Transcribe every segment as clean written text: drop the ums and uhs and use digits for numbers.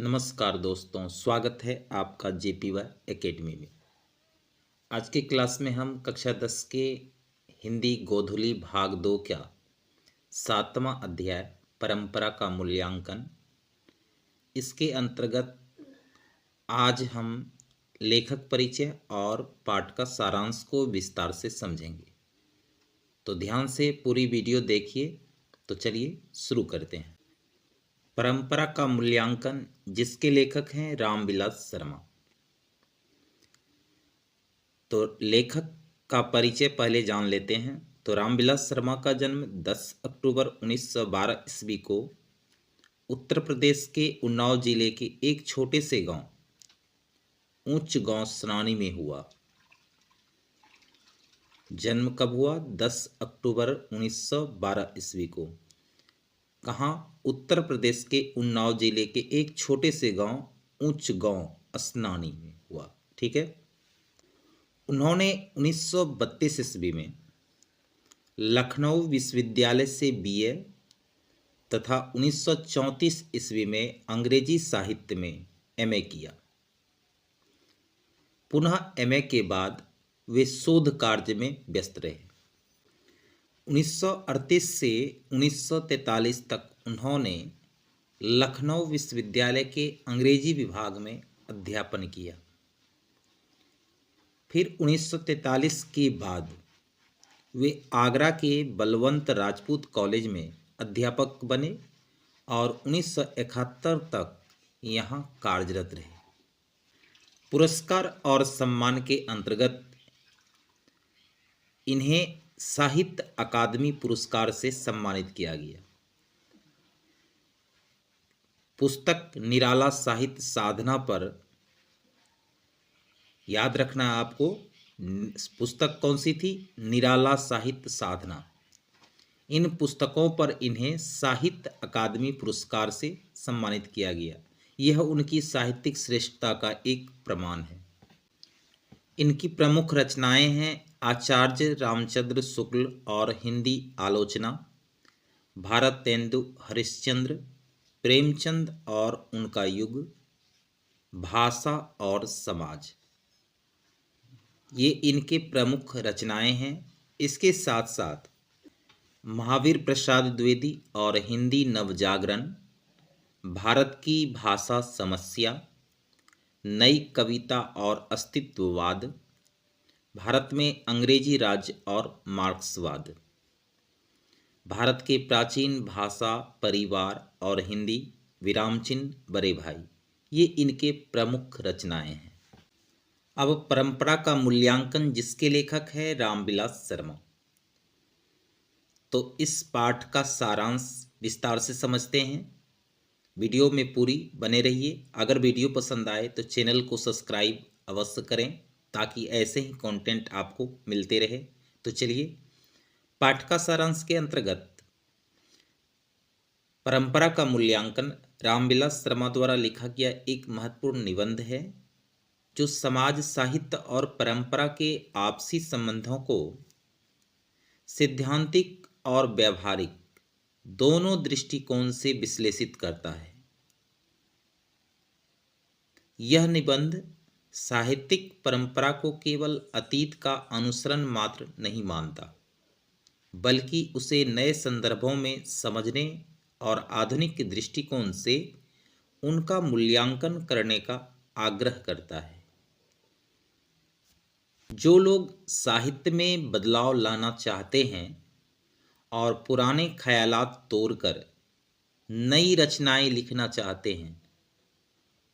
नमस्कार दोस्तों, स्वागत है आपका JPY एकेडमी में। आज के क्लास में हम कक्षा 10 के हिंदी गोधुली भाग 2 का 7वां अध्याय परंपरा का मूल्यांकन, इसके अंतर्गत आज हम लेखक परिचय और पाठ का सारांश को विस्तार से समझेंगे। तो ध्यान से पूरी वीडियो देखिए। तो चलिए शुरू करते हैं। परंपरा का मूल्यांकन, जिसके लेखक हैं रामविलास शर्मा। तो लेखक का परिचय पहले जान लेते हैं। तो रामविलास शर्मा का जन्म 10 अक्टूबर 1912 ईस्वी को उत्तर प्रदेश के उन्नाव जिले के एक छोटे से गांव ऊंच गांव सनानी में हुआ। जन्म कब हुआ? 10 अक्टूबर 1912 ईस्वी को। कहाँ? उत्तर प्रदेश के उन्नाव जिले के एक छोटे से गांव ऊंच गांव असनानी में हुआ। ठीक है। उन्होंने 1932 ईस्वी में लखनऊ विश्वविद्यालय से BA तथा 1934 ईस्वी में अंग्रेजी साहित्य में MA किया। पुनः MA के बाद वे शोध कार्य में व्यस्त रहे। 1938 से 1943 तक उन्होंने लखनऊ विश्वविद्यालय के अंग्रेजी विभाग में अध्यापन किया। फिर 1943 के बाद वे आगरा के बलवंत राजपूत कॉलेज में अध्यापक बने और 1971 तक यहाँ कार्यरत रहे। पुरस्कार और सम्मान के अंतर्गत इन्हें साहित्य अकादमी पुरस्कार से सम्मानित किया गया। पुस्तक निराला साहित्य साधना पर, याद रखना है आपको, पुस्तक कौन सी थी? निराला साहित्य साधना। इन पुस्तकों पर इन्हें साहित्य अकादमी पुरस्कार से सम्मानित किया गया। यह उनकी साहित्यिक श्रेष्ठता का एक प्रमाण है। इनकी प्रमुख रचनाएं हैं आचार्य रामचंद्र शुक्ल और हिंदी आलोचना, भारतेंदु हरिश्चंद्र, प्रेमचंद और उनका युग, भाषा और समाज। ये इनके प्रमुख रचनाएं हैं। इसके साथ साथ महावीर प्रसाद द्विवेदी और हिंदी नवजागरण, भारत की भाषा समस्या, नई कविता और अस्तित्ववाद, भारत में अंग्रेजी राज्य और मार्क्सवाद, भारत के प्राचीन भाषा परिवार और हिंदी विरामचिन्ह बड़े भाई, ये इनके प्रमुख रचनाएं हैं। अब परंपरा का मूल्यांकन, जिसके लेखक है रामविलास शर्मा। तो इस पाठ का सारांश विस्तार से समझते हैं। वीडियो में पूरी बने रहिए। अगर वीडियो पसंद आए तो चैनल को सब्सक्राइब अवश्य करें ताकि ऐसे ही कंटेंट आपको मिलते रहे। तो चलिए, पाठ का सारांश के अंतर्गत परंपरा का मूल्यांकन रामविलास शर्मा द्वारा लिखा गया एक महत्वपूर्ण निबंध है जो समाज, साहित्य और परंपरा के आपसी संबंधों को सैद्धांतिक और व्यावहारिक दोनों दृष्टिकोण से विश्लेषित करता है। यह निबंध साहित्यिक परंपरा को केवल अतीत का अनुसरण मात्र नहीं मानता, बल्कि उसे नए संदर्भों में समझने और आधुनिक दृष्टिकोण से उनका मूल्यांकन करने का आग्रह करता है। जो लोग साहित्य में बदलाव लाना चाहते हैं और पुराने ख्यालात तोड़कर नई रचनाएं लिखना चाहते हैं,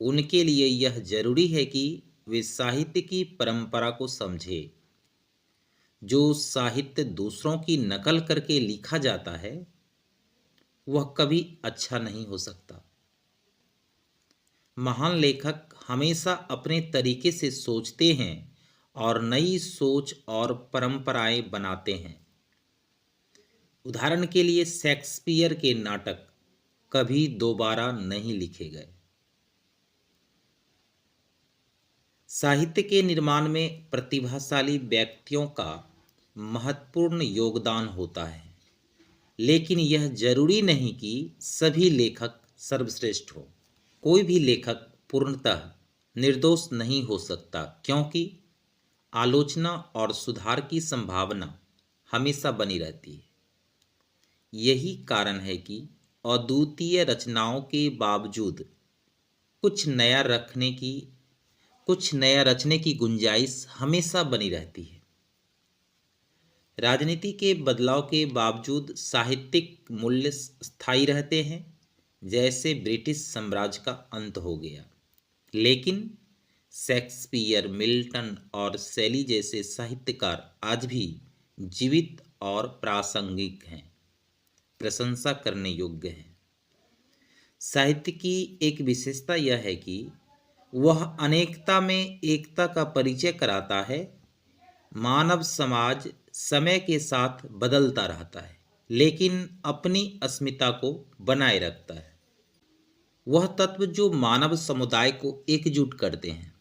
उनके लिए यह जरूरी है कि वे साहित्य की परंपरा को समझें। जो साहित्य दूसरों की नकल करके लिखा जाता है वह कभी अच्छा नहीं हो सकता। महान लेखक हमेशा अपने तरीके से सोचते हैं और नई सोच और परंपराएं बनाते हैं। उदाहरण के लिए शेक्सपियर के नाटक कभी दोबारा नहीं लिखे गए। साहित्य के निर्माण में प्रतिभाशाली व्यक्तियों का महत्वपूर्ण योगदान होता है, लेकिन यह जरूरी नहीं कि सभी लेखक सर्वश्रेष्ठ हो। कोई भी लेखक पूर्णतः निर्दोष नहीं हो सकता, क्योंकि आलोचना और सुधार की संभावना हमेशा बनी रहती है। यही कारण है कि अद्वितीय रचनाओं के बावजूद कुछ नया रचने की गुंजाइश हमेशा बनी रहती है। राजनीति के बदलाव के बावजूद साहित्यिक मूल्य स्थायी रहते हैं, जैसे ब्रिटिश साम्राज्य का अंत हो गया। लेकिन शेक्सपियर, मिल्टन और शैली जैसे साहित्यकार आज भी जीवित और प्रासंगिक हैं, प्रशंसा करने योग्य हैं। साहित्य की एक विशेषता यह है कि वह अनेकता में एकता का परिचय कराता है। मानव समाज समय के साथ बदलता रहता है, लेकिन अपनी अस्मिता को बनाए रखता है। वह तत्व जो मानव समुदाय को एकजुट करते हैं,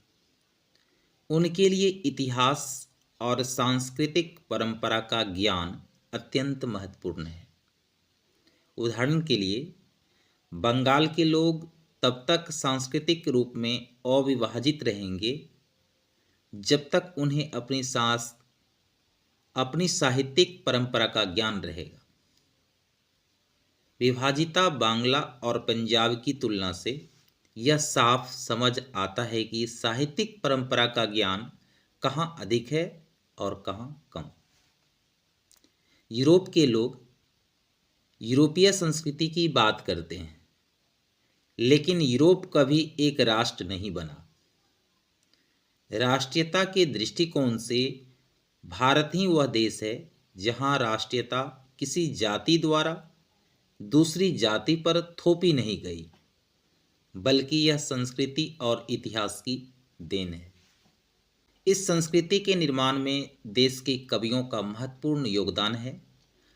उनके लिए इतिहास और सांस्कृतिक परंपरा का ज्ञान अत्यंत महत्वपूर्ण है। उदाहरण के लिए, बंगाल के लोग तब तक सांस्कृतिक रूप में अविभाजित रहेंगे जब तक उन्हें अपनी साहित्यिक परंपरा का ज्ञान रहेगा। विभाजिता बांग्ला और पंजाब की तुलना से यह साफ समझ आता है कि साहित्यिक परंपरा का ज्ञान कहाँ अधिक है और कहाँ कम। यूरोप के लोग यूरोपीय संस्कृति की बात करते हैं, लेकिन यूरोप कभी एक राष्ट्र नहीं बना। राष्ट्रीयता के दृष्टिकोण से भारत ही वह देश है जहां राष्ट्रीयता किसी जाति द्वारा दूसरी जाति पर थोपी नहीं गई, बल्कि यह संस्कृति और इतिहास की देन है। इस संस्कृति के निर्माण में देश के कवियों का महत्वपूर्ण योगदान है।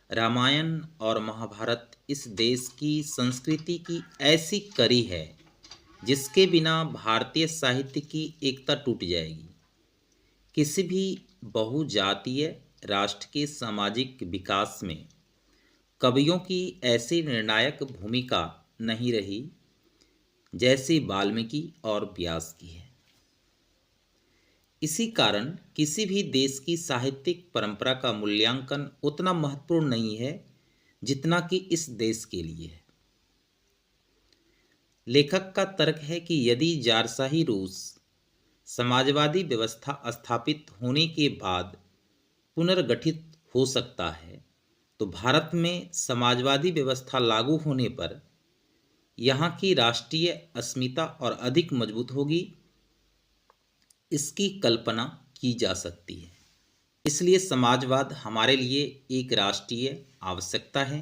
रामायण और महाभारत इस देश की संस्कृति की ऐसी कड़ी है जिसके बिना भारतीय साहित्य की एकता टूट जाएगी। किसी भी बहुजातीय राष्ट्र के सामाजिक विकास में कवियों की ऐसी निर्णायक भूमिका नहीं रही जैसी वाल्मीकि और व्यास की है। इसी कारण किसी भी देश की साहित्यिक परंपरा का मूल्यांकन उतना महत्वपूर्ण नहीं है जितना कि इस देश के लिए है। लेखक का तर्क है कि यदि जारशाही रूस समाजवादी व्यवस्था स्थापित होने के बाद पुनर्गठित हो सकता है, तो भारत में समाजवादी व्यवस्था लागू होने पर यहाँ की राष्ट्रीय अस्मिता और अधिक मजबूत होगी, इसकी कल्पना की जा सकती है। इसलिए समाजवाद हमारे लिए एक राष्ट्रीय आवश्यकता है।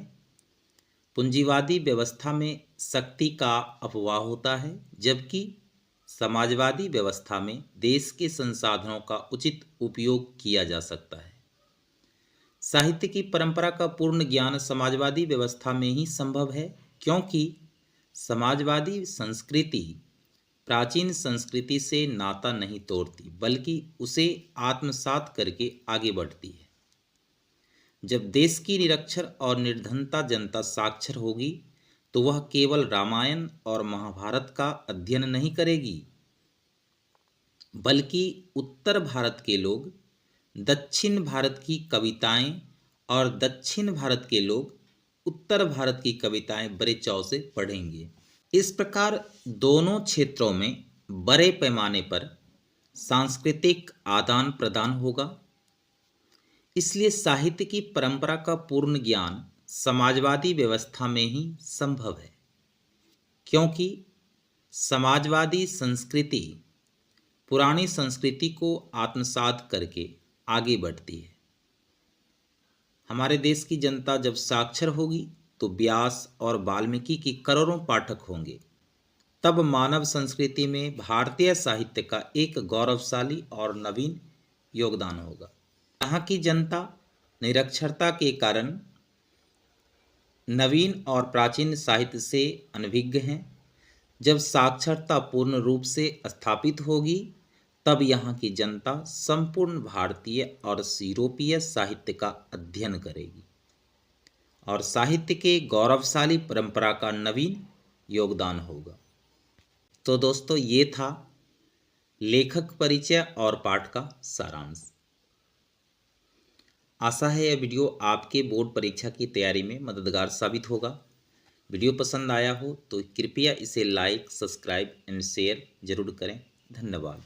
पूंजीवादी व्यवस्था में शक्ति का अपवाह होता है, जबकि समाजवादी व्यवस्था में देश के संसाधनों का उचित उपयोग किया जा सकता है। साहित्य की परंपरा का पूर्ण ज्ञान समाजवादी व्यवस्था में ही संभव है, क्योंकि समाजवादी संस्कृति प्राचीन संस्कृति से नाता नहीं तोड़ती, बल्कि उसे आत्मसात करके आगे बढ़ती है। जब देश की निरक्षर और निर्धनता जनता साक्षर होगी, तो वह केवल रामायण और महाभारत का अध्ययन नहीं करेगी, बल्कि उत्तर भारत के लोग दक्षिण भारत की कविताएं और दक्षिण भारत के लोग उत्तर भारत की कविताएं बड़े चाव से पढ़ेंगे। इस प्रकार दोनों क्षेत्रों में बड़े पैमाने पर सांस्कृतिक आदान प्रदान होगा। इसलिए साहित्य की परंपरा का पूर्ण ज्ञान समाजवादी व्यवस्था में ही संभव है, क्योंकि समाजवादी संस्कृति पुरानी संस्कृति को आत्मसात करके आगे बढ़ती है। हमारे देश की जनता जब साक्षर होगी, तो व्यास और वाल्मीकि की करोड़ों पाठक होंगे। तब मानव संस्कृति में भारतीय साहित्य का एक गौरवशाली और नवीन योगदान होगा। यहाँ की जनता निरक्षरता के कारण नवीन और प्राचीन साहित्य से अनभिज्ञ हैं। जब साक्षरता पूर्ण रूप से स्थापित होगी, तब यहाँ की जनता संपूर्ण भारतीय और यूरोपीय साहित्य का अध्ययन करेगी और साहित्य के गौरवशाली परंपरा का नवीन योगदान होगा। तो दोस्तों ये था लेखक परिचय और पाठ का सारांश। आशा है यह वीडियो आपके बोर्ड परीक्षा की तैयारी में मददगार साबित होगा। वीडियो पसंद आया हो तो कृपया इसे लाइक, सब्सक्राइब एंड शेयर जरूर करें। धन्यवाद।